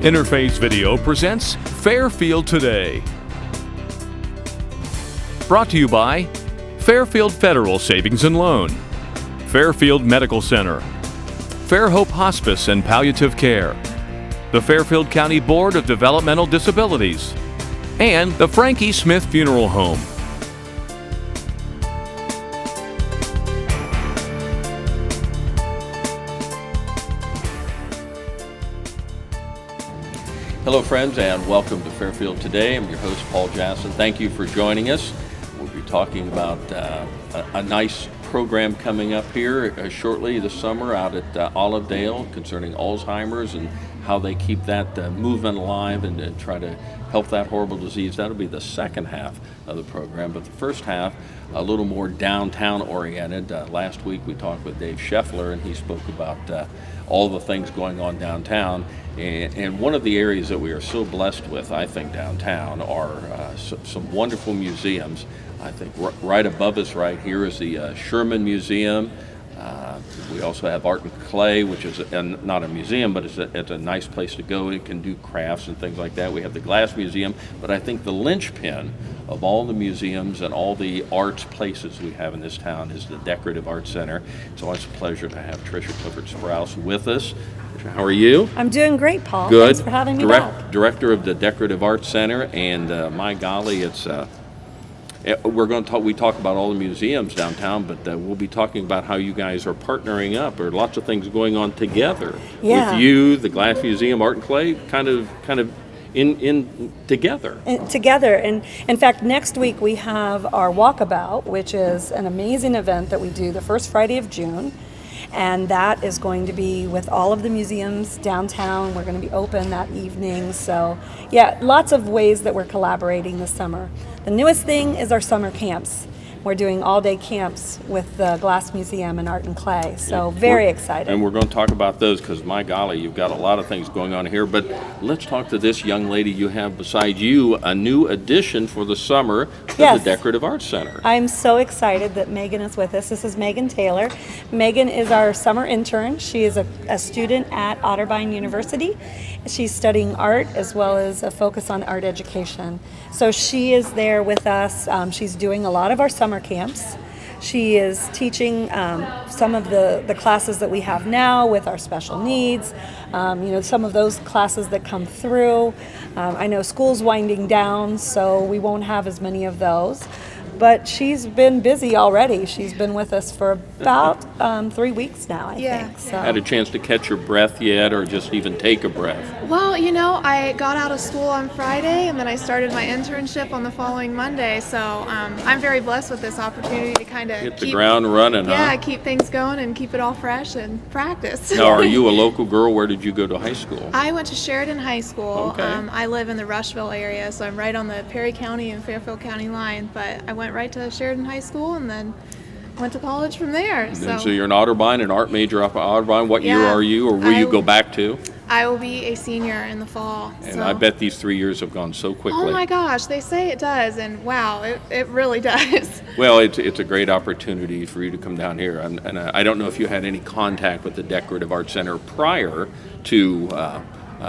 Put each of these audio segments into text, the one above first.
Interface Video presents Fairfield Today. Brought to you by Fairfield Federal Savings and Loan, Fairfield Medical Center, Fairhope Hospice and Palliative Care, the Fairfield County Board of Developmental Disabilities, and the Frankie Smith Funeral Home. Hello friends, and welcome to Fairfield Today. I'm your host, Paul Jasson. Thank you for joining us. We'll be talking about a nice program coming up here shortly this summer out at Olivedale concerning Alzheimer's and how they keep that movement alive and try to help that horrible disease. That'll be the second half of the program, but the first half a little more downtown oriented. Last week we talked with Dave Scheffler and he spoke about all the things going on downtown. And one of the areas that we are so blessed with, I think, downtown are some wonderful museums. I think right above us right here is the Sherman Museum. We also have Art and Clay, which is not a museum, but it's a nice place to go. It can do crafts and things like that. We have the Glass Museum, but I think the linchpin of all the museums and all the arts places we have in this town is the Decorative Arts Center. It's always a pleasure to have Tricia Clifford-Sprouse with us. How are you? I'm doing great, Paul. Good. Thanks for having me back. Director of the Decorative Arts Center, and my golly, it's we're going to we talk about all the museums downtown, but we'll be talking about how you guys are partnering up. There are lots of things going on together with you, the Glass Museum, Art and Clay, kind of in together. Together, and in fact, next week we have our walkabout, which is an amazing event that we do the first Friday of June. And that is going to be with all of the museums downtown. We're going to be open that evening. So yeah, lots of ways that we're collaborating this summer. The newest thing is our summer camps. We're doing all-day camps with the Glass Museum and Art and Clay. So very excited. And we're going to talk about those because, my golly, you've got a lot of things going on here. But let's talk to this young lady you have beside you, a new addition for the summer to the Decorative Arts Center. I'm so excited that Megan is with us. This is Megan Taylor. Megan is our summer intern. She is a student at Otterbein University. She's studying art as well as a focus on art education. So she is there with us. She's doing a lot of our summer camps. She is teaching some of the classes that we have now with our special needs, some of those classes that come through. I know school's winding down, so we won't have as many of those. But she's been busy already. She's been with us for about 3 weeks now, I think. So. Had a chance to catch your breath yet, or just even take a breath? Well, I got out of school on Friday, and then I started my internship on the following Monday. So I'm very blessed with this opportunity to kind of hit the ground running. Yeah, keep things going and keep it all fresh and practice. Now, are you a local girl? Where did you go to high school? I went to Sheridan High School. Okay. I live in the Rushville area, so I'm right on the Perry County and Fairfield County line. But I went right to Sheridan High School and then went to college from there. So you're an Otterbein, an art major up at Otterbein. What year are you, or will you go back to? I will be a senior in the fall. And I bet these 3 years have gone so quickly. Oh my gosh, they say it does, and wow, it really does. Well, it's a great opportunity for you to come down here, and I don't know if you had any contact with the Decorative Arts Center prior to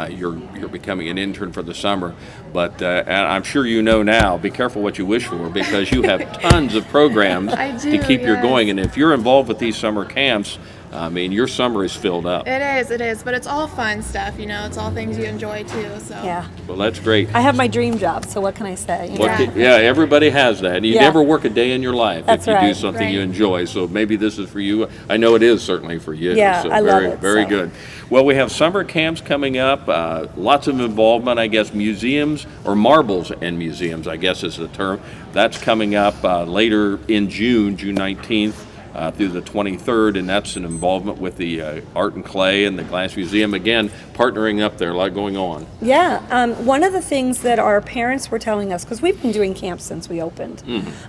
you're becoming an intern for the summer, but and I'm sure you know now, be careful what you wish for, because you have tons of programs to keep you going, and if you're involved with these summer camps, I mean, your summer is filled up. It is, but it's all fun stuff, it's all things you enjoy too, so. Yeah. Well, that's great. I have my dream job, so what can I say? Everybody has that. You never work a day in your life if you do something you enjoy, so maybe this is for you. I know it is certainly for you. Yeah, so I love it. Very good. Well, we have summer camps coming up, lots of involvement, I guess, museums, or marbles and museums, I guess is the term. That's coming up later in June 19th. Through the 23rd, and that's an involvement with the Art and Clay and the Glass Museum. Again, partnering up there, a lot going on. Yeah, one of the things that our parents were telling us, because we've been doing camps since we opened,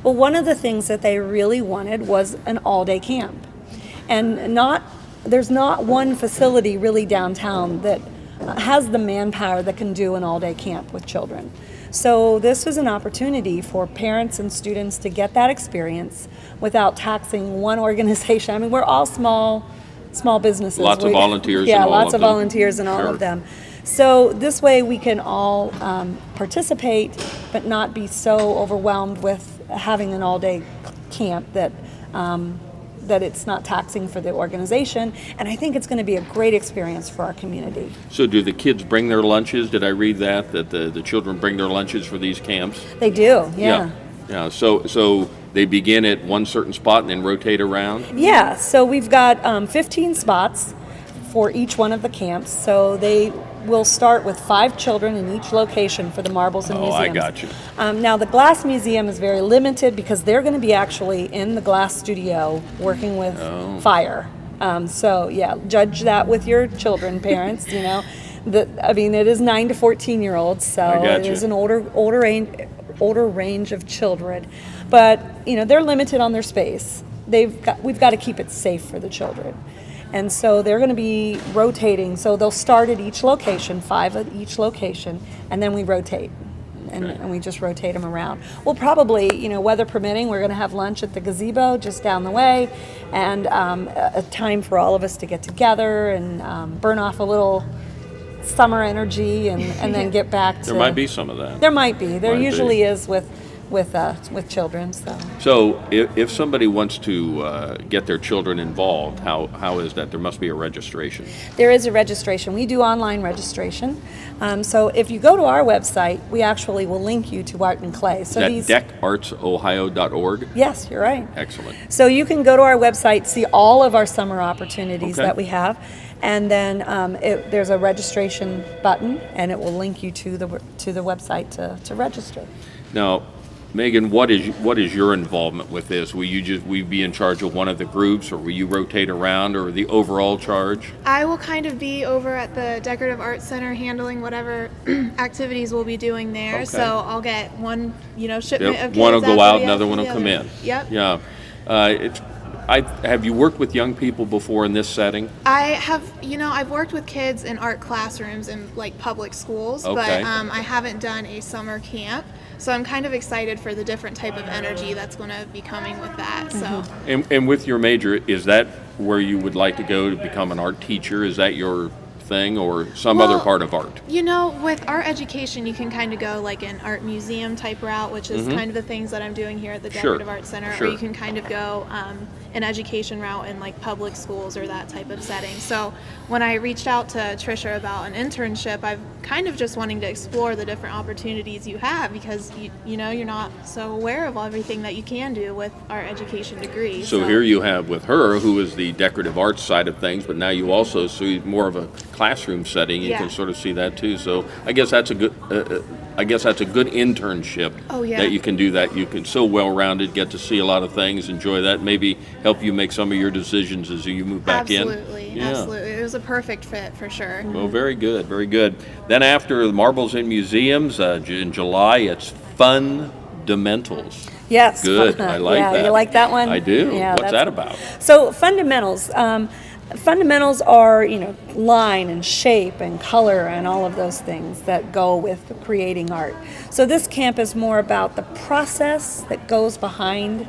well, one of the things that they really wanted was an all-day camp. And there's not one facility really downtown that has the manpower that can do an all-day camp with children. So this was an opportunity for parents and students to get that experience without taxing one organization. I mean, we're all small businesses. Lots of volunteers. Yeah, lots of volunteers and all of them. So this way we can all participate, but not be so overwhelmed with having an all-day camp that it's not taxing for the organization. And I think it's going to be a great experience for our community. So do the kids bring their lunches? Did I read that the children bring their lunches for these camps? They do, yeah. Yeah. So they begin at one certain spot and then rotate around? Yeah, so we've got 15 spots for each one of the camps. So they will start with 5 children in each location for the marbles and museums. I got you. Now the glass museum is very limited because they're going to be actually in the glass studio working with fire. So yeah, judge that with your children, parents. You know, it is 9 to 14-year-olds, so it is an older range of children. But they're limited on their space. We've got to keep it safe for the children. And so they're going to be rotating. So they'll start at each location, 5 at each location, and then we rotate. And we just rotate them around. We'll probably, weather permitting, we're going to have lunch at the gazebo just down the way, and a time for all of us to get together and burn off a little summer energy and then get back to... There might be some of that. There might be. There usually is with children. So if somebody wants to get their children involved, how is that? There must be a registration. There is a registration. We do online registration. So if you go to our website, we actually will link you to Art and Clay. So is that deckartsohio.org? Yes, you're right. Excellent. So you can go to our website, see all of our summer opportunities that we have, and then there's a registration button, and it will link you to the website to register. Now, Megan, what is your involvement with this? Will you be in charge of one of the groups, or will you rotate around, or the overall charge? I will kind of be over at the Decorative Arts Center handling whatever activities we'll be doing there. Okay. So I'll get one, shipment of kids. One will go out, another one will come in. Yep. Yeah. Have you worked with young people before in this setting? I have, I've worked with kids in art classrooms in public schools, but I haven't done a summer camp. So I'm kind of excited for the different type of energy that's going to be coming with that. So. And with your major, is that where you would like to go to become an art teacher? Is that your thing, or some other part of art? With art education, you can kind of go an art museum type route, which is kind of the things that I'm doing here at the Decorative Arts Center, or you can kind of go an education route in public schools or that type of setting. So when I reached out to Trisha about an internship, I've kind of just wanting to explore the different opportunities you have, because you're not so aware of everything that you can do with our education degree. So here you have with her, who is the decorative arts side of things, but now you also see more of a classroom setting. You can sort of see that too. So I guess that's a good internship. That you can do that. You can so well-rounded, get to see a lot of things, enjoy that, maybe help you make some of your decisions as you move back in. Absolutely. It was a perfect fit for sure. Well, very good, very good. Then after the Marbles in Museums, in July, it's Fundamentals. Yes. Good. I like that. You like that one? I do. Yeah, What's that about? So fundamentals. Fundamentals are, line and shape and color and all of those things that go with creating art. So this camp is more about the process that goes behind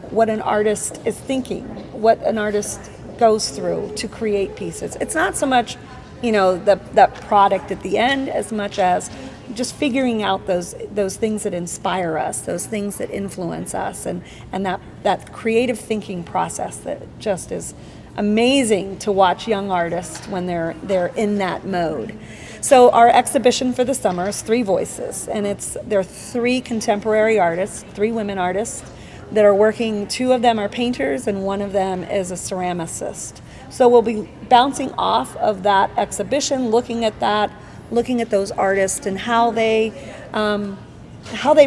what an artist is thinking, what an artist goes through to create pieces. It's not so much, that product at the end, as much as just figuring out those things that inspire us, those things that influence us, and that creative thinking process that just is amazing to watch young artists when they're in that mode. So our exhibition for the summer is 3 Voices, and there are 3 contemporary artists, 3 women artists that are working. 2 of them are painters, and 1 of them is a ceramicist. So we'll be bouncing off of that exhibition, looking at those artists and how they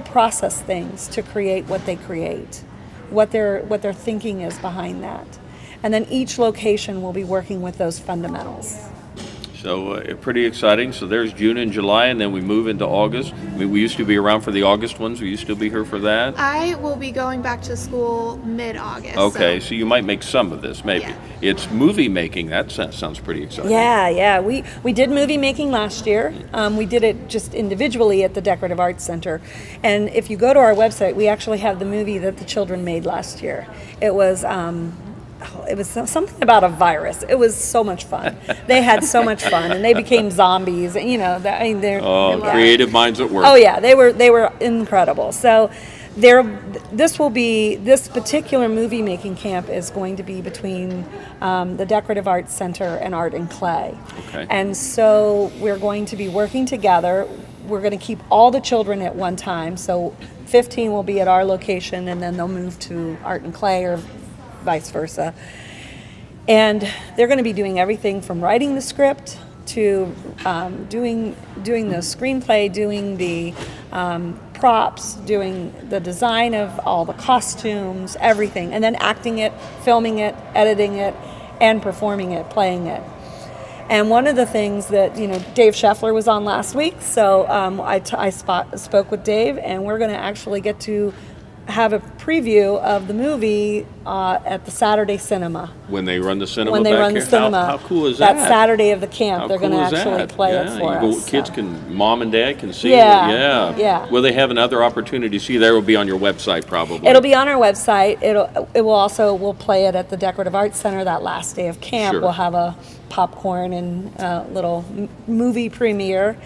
process things to create what they create, what their thinking is behind that. And then each location will be working with those fundamentals. So pretty exciting. So there's June and July, and then we move into August. We used to be around for the August ones. Will you still be here for that? I will be going back to school mid-August. Okay, so you might make some of this, maybe. Yeah. It's movie making. That sounds pretty exciting. Yeah. We did movie making last year. We did it just individually at the Decorative Arts Center. And if you go to our website, we actually have the movie that the children made last year. It was it was something about a virus. It was so much fun. They had so much fun, and they became zombies. And they're creative minds at work. Oh yeah, they were incredible. So this particular movie making camp is going to be between the Decorative Arts Center and Art and Clay. Okay. And so we're going to be working together. We're going to keep all the children at one time. So 15 will be at our location, and then they'll move to Art and Clay or vice versa. And they're going to be doing everything from writing the script to doing the screenplay, doing the props, doing the design of all the costumes, everything, and then acting it, filming it, editing it, and performing it, playing it. And one of the things that, Dave Scheffler was on last week, so I spoke with Dave, and we're going to actually get to have a preview of the movie at the Saturday cinema. When they run the cinema When they back run here? the cinema. How cool is that? That Saturday of the camp, How they're going cool to is actually that? play it for us. Kids mom and dad can see Yeah, it. yeah. Will they have another opportunity to see that? It will be on your website probably. It'll be on our website. We'll play it at the Decorative Arts Center that last day of camp. Sure. We'll have a popcorn and little movie premiere.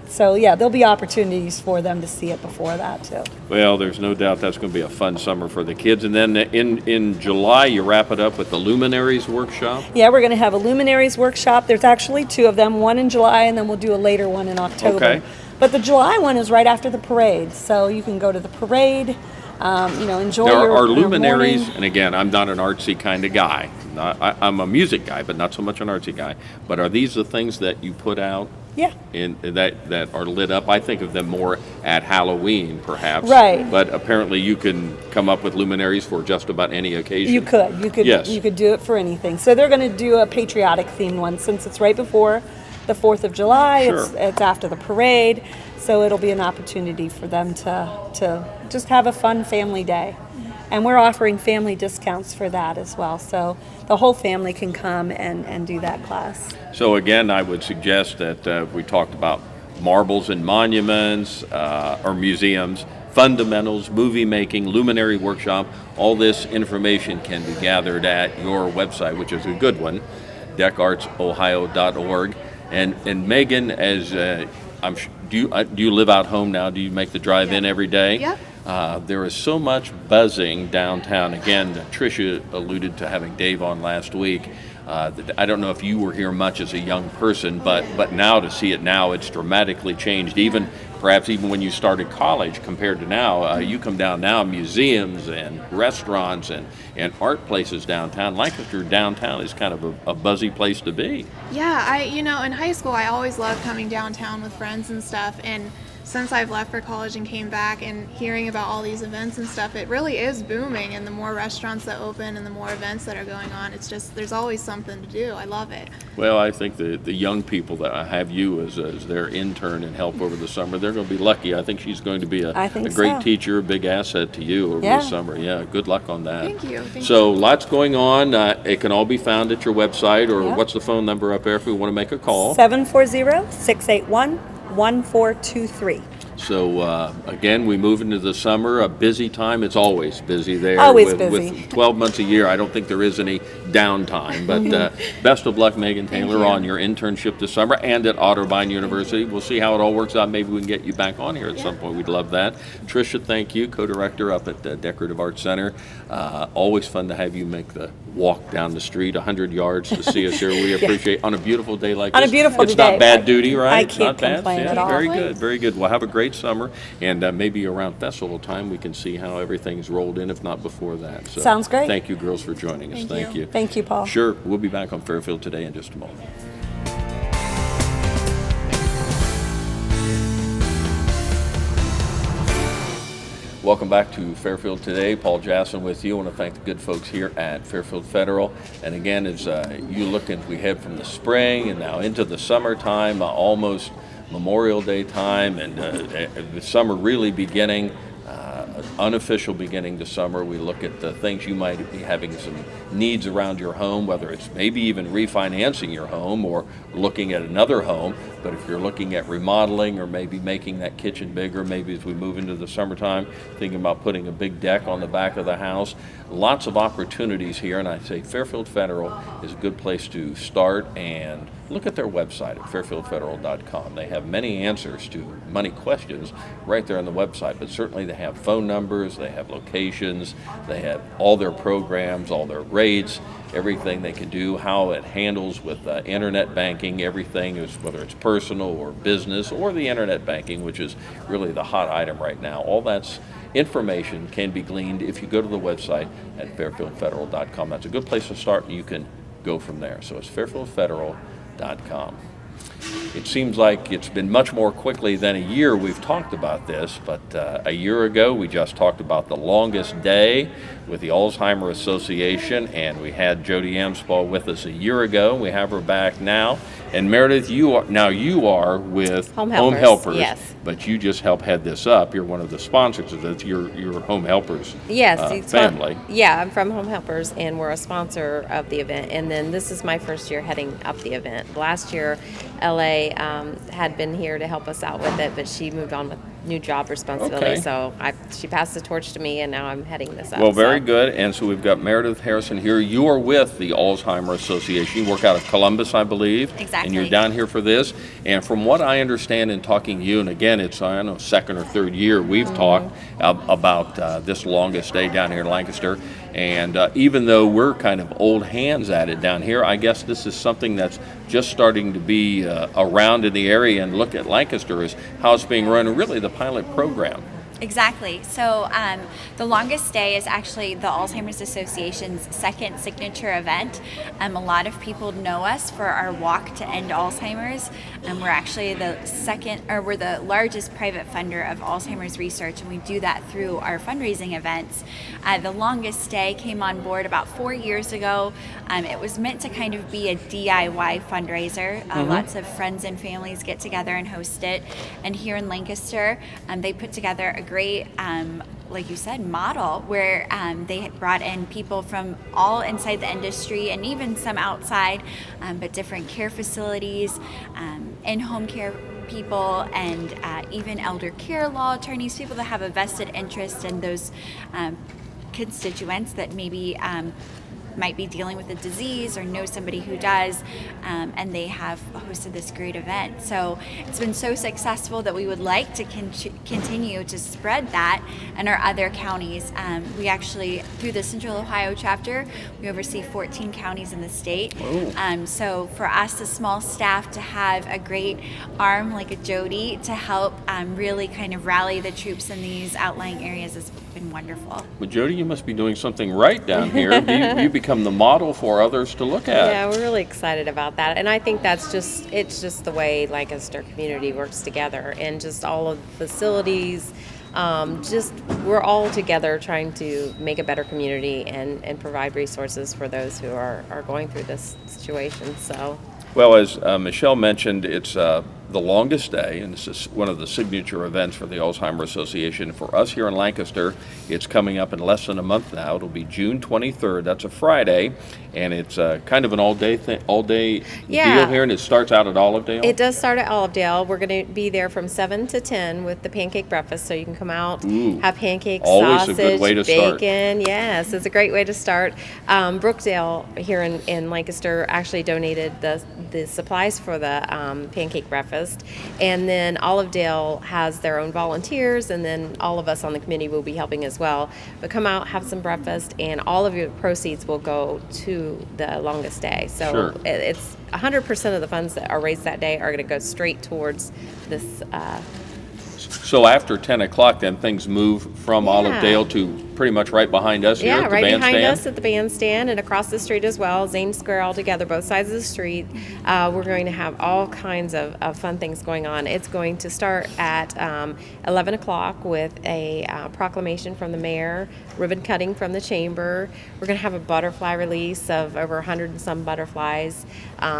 So yeah, there'll be opportunities for them to see it before that too. Well, there's no doubt that's going to be a fun summer for the kids. And then in July, you wrap it up with the Luminaries Workshop. Yeah, we're going to have a Luminaries Workshop. There's actually 2 of them, one in July, and then we'll do a later one in October. Okay. But the July one is right after the parade, so you can go to the parade, enjoy There your are your luminaries, morning. and again, I'm not an artsy kind of guy. I'm a music guy, but not so much an artsy guy. But are these the things that you put out? Yeah. That are lit up? I think of them more at Halloween, perhaps. Right. But apparently, you can come up with luminaries for just about any occasion. You could. Yes. You could do it for anything. So they're going to do a patriotic themed one since it's right before the 4th of July. Sure. It's after the parade, so it'll be an opportunity for them to just have a fun family day. And we're offering family discounts for that as well. So the whole family can come and do that class. So again, I would suggest that we talked about marbles and monuments or museums, fundamentals, movie making, luminary workshop. All this information can be gathered at your website, which is a good one, decartsohio.org. And Megan, as do you live out home now? Do you make the drive in every day? Yep. There is so much buzzing downtown. Again, Tricia alluded to having Dave on last week. I don't know if you were here much as a young person, but now to see it now, it's dramatically changed. Perhaps even when you started college compared to now, you come down now, museums and restaurants and art places downtown. Lancaster downtown is kind of a buzzy place to be. Yeah, in high school, I always loved coming downtown with friends and stuff, and since I've left for college and came back and hearing about all these events and stuff, it really is booming, and the more restaurants that open and the more events that are going on, it's just, there's always something to do. I love it. Well, I think the young people that have you as their intern and help over the summer, they're going to be lucky. I think she's going to be a great teacher, a big asset to you over the summer. Yeah, good luck on that. Thank you. So lots going on. It can all be found at your website, or what's the phone number up there if we want to make a call? 740-681-1423. So again, we move into the summer, a busy time. It's always busy there. Always busy. With 12 months a year, I don't think there is any downtime. But best of luck, Megan Taylor, on your internship this summer and at Otterbein University. We'll see how it all works out. Maybe we can get you back on here at some point. We'd love that. Tricia, thank you, co-director up at the Decorative Arts Center. Always fun to have you make the walk down the street 100 yards to see us here. We appreciate on a beautiful day like this. On a beautiful It's day. not bad duty, right? I can't Not bad. complain at all. Very good, very good. Well, have a great summer, and maybe around festival time we can see how everything's rolled in, if not before that. So Sounds great. Thank you, girls, for joining us. Thank you. Thank you, Paul. Sure. We'll be back on Fairfield Today in just a moment. Welcome back to Fairfield Today. Paul Jasson with you. I want to thank the good folks here at Fairfield Federal. And again, as you look as we head from the spring and now into the summertime, almost Memorial Day time, and the summer really beginning, unofficial beginning to summer. We look at the things you might be having some needs around your home, whether it's maybe even refinancing your home or looking at another home. But if you're looking at remodeling or maybe making that kitchen bigger, maybe as we move into the summertime, thinking about putting a big deck on the back of the house, lots of opportunities here. And I say Fairfield Federal is a good place to start, and look at their website at fairfieldfederal.com. They have many answers to money questions right there on the website, but certainly they have phone numbers, they have locations, they have all their programs, all their rates, everything they can do, how it handles with internet banking, everything is, whether it's personal or business or the internet banking, which is really the hot item right now. All that's information can be gleaned if you go to the website at fairfieldfederal.com. That's a good place to start, and you can go from there. So it's fairfieldfederal.com. It seems like it's been much more quickly than a year we've talked about this, but a year ago we just talked about the longest day with the Alzheimer's Association, and we had Jody Amspaugh with us a year ago. We have her back now. And Meredith, you are with Home Helpers, yes. But you just help head this up. You're one of the sponsors of this. You're Home Helpers family. Yeah, I'm from Home Helpers, and we're a sponsor of the event. And then this is my first year heading up the event. Last year, LA had been here to help us out with it, but she moved on with new job responsibility. Okay. So she passed the torch to me, and now I'm heading this up. Well, very good. And so we've got Meredith Harrison here. You are with the Alzheimer's Association. You work out of Columbus, I believe. Exactly. And you're down here for this. And from what I understand in talking to you, and again, it's, I don't know, second or third year we've talked about this longest day down here in Lancaster. And even though we're kind of old hands at it down here, I guess this is something that's just starting to be around in the area, and look at Lancaster as how it's being run, really the pilot program. Exactly. So the longest day is actually the Alzheimer's Association's second signature event. A lot of people know us for our walk to end Alzheimer's. We're actually we're the largest private funder of Alzheimer's research, and we do that through our fundraising events. The longest day came on board about 4 years ago. It was meant to kind of be a DIY fundraiser. Lots of friends and families get together and host it. And here in Lancaster, they put together a great, like you said, model where they had brought in people from all inside the industry and even some outside, but different care facilities, in-home care people, and even elder care law attorneys, people that have a vested interest in those constituents that maybe might be dealing with a disease or know somebody who does, and they have hosted this great event. So it's been so successful that we would like to continue to spread that in our other counties. We actually, through the Central Ohio chapter, we oversee 14 counties in the state. So for us, a small staff, to have a great arm like a Jody to help really kind of rally the troops in these outlying areas has been wonderful. Well, Jody, you must be doing something right down here. You become the model for others to look at. Yeah, we're really excited about that, and I think it's just the way Lancaster community works together, and just all of the facilities. We're all together trying to make a better community and provide resources for those who are going through this situation. So. Well, as Michelle mentioned, it's the longest day, and this is one of the signature events for the Alzheimer's Association. For us here in Lancaster, it's coming up in less than a month now. It'll be June 23rd. That's a Friday, and it's kind of an all-day deal here, and it starts out at Olivedale? It does start at Olivedale. We're going to be there from 7 to 10 with the pancake breakfast, so you can come out, have pancakes, always sausage, a good way to bacon. Start. Yes, it's a great way to start. Brookdale here in Lancaster actually donated the supplies for the pancake breakfast. And then Olivedale has their own volunteers, and then all of us on the committee will be helping as well. But come out, have some breakfast, and all of your proceeds will go to the longest day. So Sure. It's 100% of the funds that are raised that day are going to go straight towards this. So after 10 o'clock, then things move from Olivedale to pretty much right behind us here at the right bandstand? behind us at the bandstand, and across the street as well, Zane Square all together, both sides of the street. We're going to have all kinds of fun things going on. It's going to start at 11 o'clock with a proclamation from the mayor, ribbon cutting from the chamber. We're going to have a butterfly release of over 100 and some butterflies,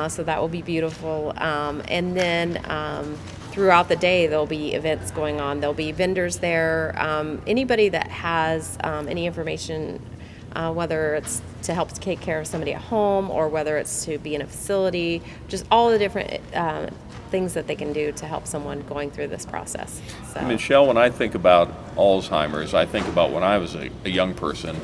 so that will be beautiful. And then throughout the day, there'll be events going on. There'll be vendors there. Anybody that has any information, whether it's to help take care of somebody at home or whether it's to be in a facility, just all the different things that they can do to help someone going through this process. So. Michelle, when I think about Alzheimer's, I think about when I was a young person.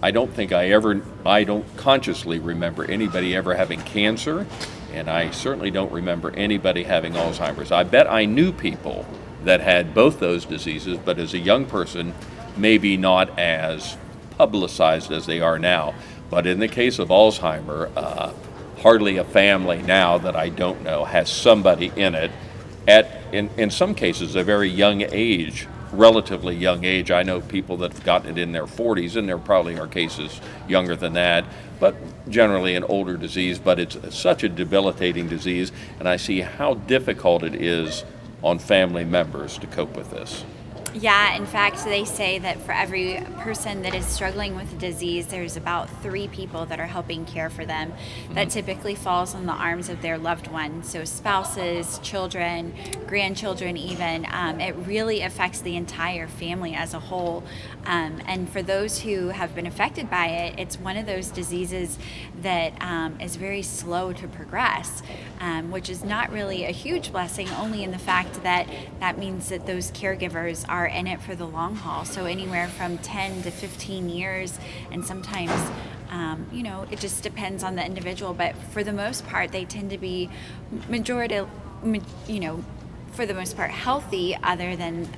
I don't consciously remember anybody ever having cancer, and I certainly don't remember anybody having Alzheimer's. I bet I knew people that had both those diseases, but as a young person, maybe not as publicized as they are now. But in the case of Alzheimer, hardly a family now that I don't know has somebody in it in some cases, a very young age, relatively young age. I know people that have gotten it in their 40s, and there probably are cases younger than that, but generally an older disease. But it's such a debilitating disease, and I see how difficult it is on family members to cope with this. Yeah, in fact, they say that for every person that is struggling with a disease, there's about 3 people that are helping care for them. That typically falls in the arms of their loved ones, so spouses, children, grandchildren even. It really affects the entire family as a whole. And for those who have been affected by it, it's one of those diseases that is very slow to progress, which is not really a huge blessing, only in the fact that that means that those caregivers are in it for the long haul. So anywhere from 10 to 15 years, and sometimes, it just depends on the individual. But for the most part, they tend to be for the most part healthy, other than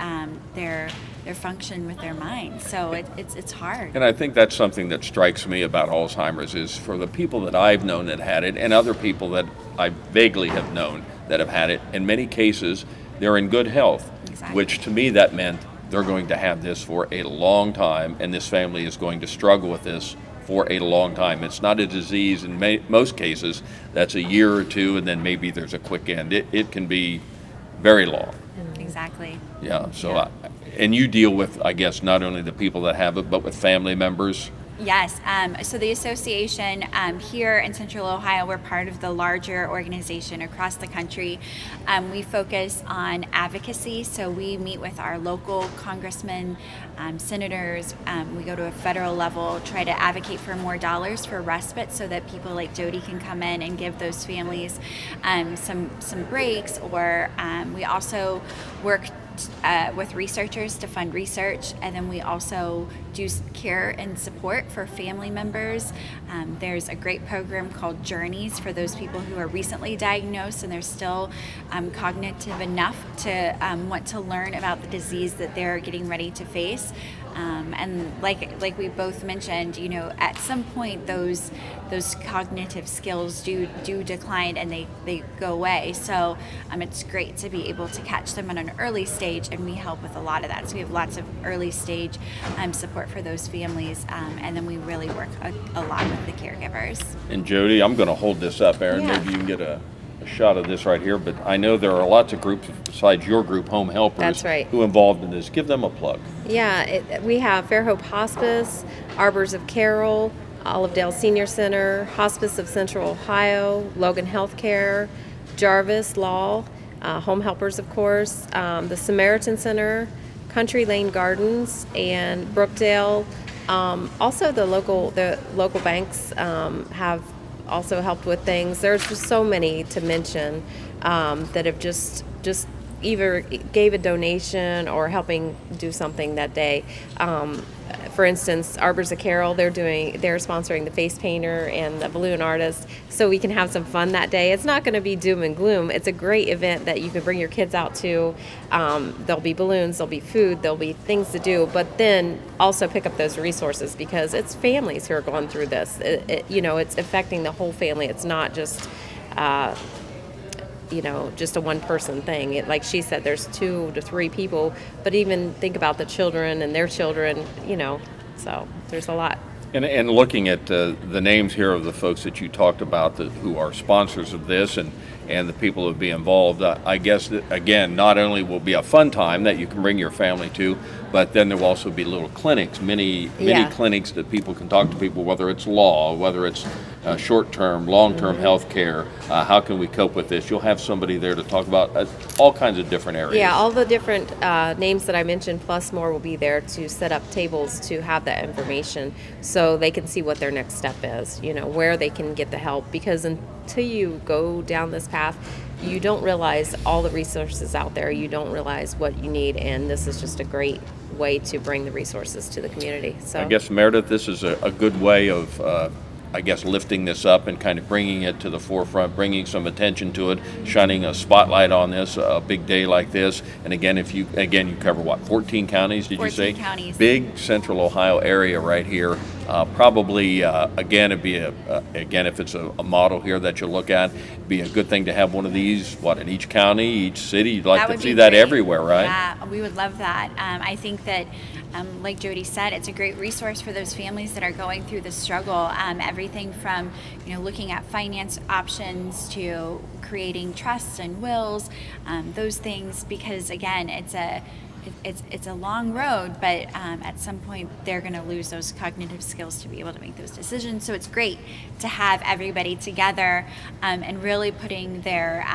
their function with their mind. So it's hard. And I think that's something that strikes me about Alzheimer's is for the people that I've known that had it, and other people that I vaguely have known that have had it, in many cases, they're in good health. Exactly. Which to me that meant they're going to have this for a long time, and this family is going to struggle with this for a long time. It's not a disease in most cases that's a year or two, and then maybe there's a quick end. It can be very long. Exactly. Yeah. So, and you deal with, I guess, not only the people that have it, but with family members. Yes. So the association here in Central Ohio, we're part of the larger organization across the country. We focus on advocacy. So we meet with our local congressmen, senators. We go to a federal level, try to advocate for more dollars for respite so that people like Jody can come in and give those families some breaks. Or we also work with researchers to fund research, and then we also do care and support for family members. There's a great program called Journeys for those people who are recently diagnosed and they're still cognitive enough to want to learn about the disease that they're getting ready to face. And like we both mentioned, at some point those cognitive skills do decline and they go away. So it's great to be able to catch them at an early stage, and we help with a lot of that. So we have lots of early stage support for those families, and then we really work a lot with the caregivers. And Jody, I'm going to hold this up, Aaron. Yeah. Maybe you can get a shot of this right here, but I know there are lots of groups besides your group, Home Helpers, That's right, who are involved in this. Give them a plug. Yeah, we have Fairhope Hospice, Arbors of Carroll, Olivedale Senior Center, Hospice of Central Ohio, Logan Healthcare, Jarvis Law, Home Helpers, of course, the Samaritan Center, Country Lane Gardens, and Brookdale. Also, the local banks have also helped with things. There's just so many to mention that have just either gave a donation or helping do something that day. For instance, Arbors of Carroll, they're sponsoring the face painter and the balloon artist, so we can have some fun that day. It's not going to be doom and gloom. It's a great event that you can bring your kids out to. There'll be balloons, there'll be food, there'll be things to do, but then also pick up those resources because it's families who are going through this. It's affecting the whole family. It's not just just a one-person thing. Like she said, there's 2 to 3 people, but even think about the children and their children, so there's a lot. And looking at the names here of the folks that you talked about who are sponsors of this and the people who will be involved, I guess that, again, not only will be a fun time that you can bring your family to, but then there will also be little clinics, many clinics that people can talk to people, whether it's law, whether it's short-term, long-term health care. How can we cope with this? You'll have somebody there to talk about all kinds of different areas. Yeah, all the different names that I mentioned plus more will be there to set up tables to have that information so they can see what their next step is, where they can get the help. Because until you go down this path, you don't realize all the resources out there. You don't realize what you need, and this is just a great way to bring the resources to the community. So I guess, Meredith, this is a good way of lifting this up and kind of bringing it to the forefront, bringing some attention to it, shining a spotlight on this, a big day like this. And again, you cover what, 14 counties, did you say? 14 counties. Big Central Ohio area right here. Probably, again, it'd be if it's a model here that you look at, it'd be a good thing to have one of these, in each county, each city. You'd like to see that everywhere, right? Yeah, we would love that. I think that, like Jody said, it's a great resource for those families that are going through the struggle. Everything from, looking at finance options to creating trusts and wills, those things, because again, it's a long road, but at some point they're going to lose those cognitive skills to be able to make those decisions. So it's great to have everybody together and really putting their,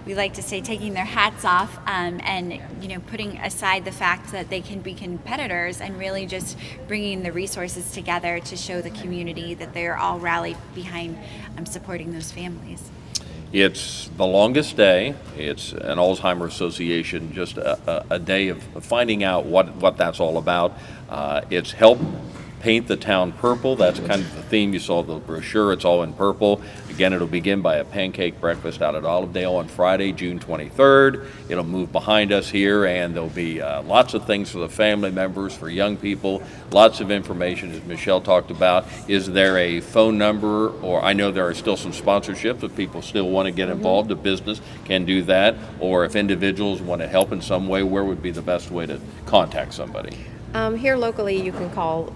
we like to say, taking their hats off and putting aside the fact that they can be competitors and really just bringing the resources together to show the community that they're all rallied behind supporting those families. It's the longest day. It's an Alzheimer's Association, just a day of finding out what that's all about. It's help paint the town purple. That's kind of the theme. You saw the brochure. It's all in purple. Again, it'll begin by a pancake breakfast out at Olivedale on Friday, June 23rd. It'll move behind us here, and there'll be lots of things for the family members, for young people, lots of information, as Michelle talked about. Is there a phone number, or I know there are still some sponsorships if people still want to get involved, a business can do that, or if individuals want to help in some way, where would be the best way to contact somebody? here locally, you can call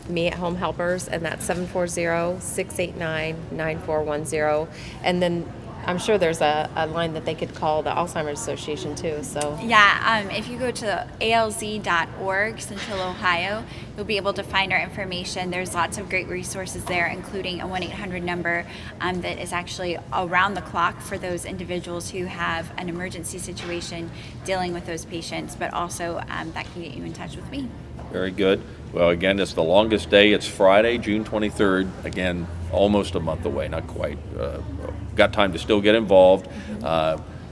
me at Home Helpers, and that's 740-689-9410. And then I'm sure there's a line that they could call the Alzheimer's Association too. So yeah, if you go to alz.org, Central Ohio, you'll be able to find our information. There's lots of great resources there, including a 1-800 number that is actually around the clock for those individuals who have an emergency situation dealing with those patients, but also that can get you in touch with me. Very good. Well, again, it's the longest day. It's Friday, June 23rd. Again, almost a month away, not quite. Got time to still get involved.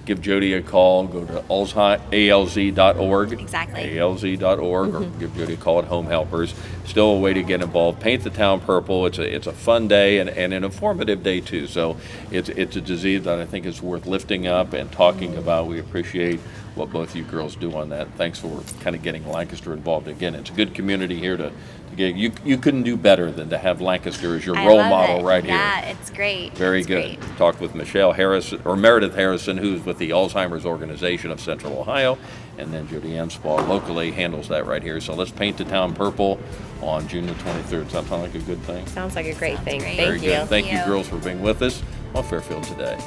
Give Jody a call. Go to alz.org. Exactly. alz.org, or give Jody a call at Home Helpers. Still a way to get involved. Paint the town purple. It's a fun day and an informative day too. So it's a disease that I think is worth lifting up and talking about. We appreciate what both you girls do on that. Thanks for kind of getting Lancaster involved. Again, it's a good community here to get. You couldn't do better than to have Lancaster as your role model right here. Yeah, it's great. Very good. Great. Talked with Michelle Harrison, or Meredith Harrison, who's with the Alzheimer's Organization of Central Ohio, and then Jody Anspaugh locally handles that right here. So let's paint the town purple on June the 23rd. Does that sound like a good thing? sounds like a great thing. great. Very Thank you. good. Thank you, girls, for being with us on Fairfield Today.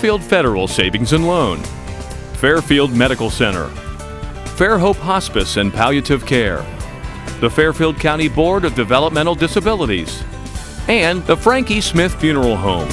Fairfield Federal Savings and Loan, Fairfield Medical Center, Fairhope Hospice and Palliative Care, the Fairfield County Board of Developmental Disabilities, and the Frankie Smith Funeral Home.